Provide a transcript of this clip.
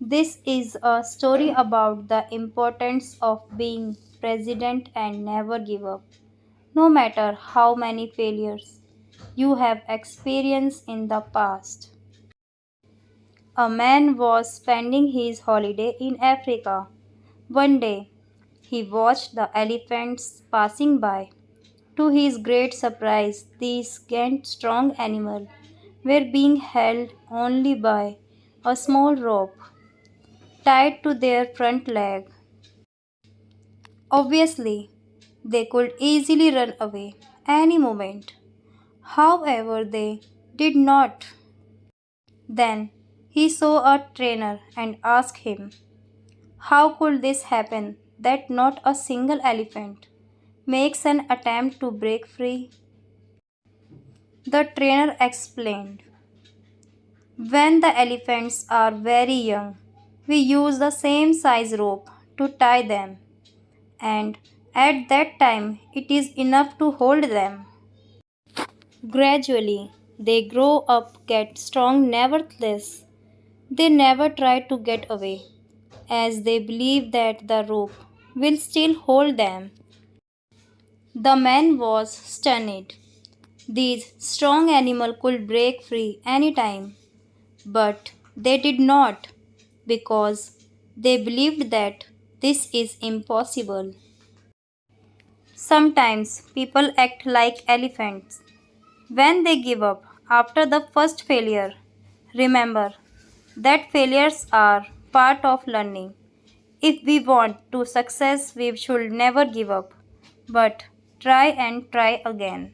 This is a story about the importance of being present and never give up, no matter how many failures you have experienced in the past. A man was spending his holiday in Africa. One day, he watched the elephants passing by. To his great surprise, these gaunt, strong animals were being held only by a small rope tied to their front leg. Obviously, they could easily run away any moment. However, they did not. Then he saw a trainer and asked him, how could this happen that not a single elephant makes an attempt to break free? The trainer explained, when the elephants are very young, we use the same size rope to tie them, and at that time it is enough to hold them. Gradually, they grow up, get strong, nevertheless, they never try to get away, as they believe that the rope will still hold them. The man was stunned. These strong animals could break free anytime, but they did not because they believed that this is impossible. Sometimes people act like elephants. When they give up after the first failure, remember that failures are part of learning. If we want to success, we should never give up, but try and try again.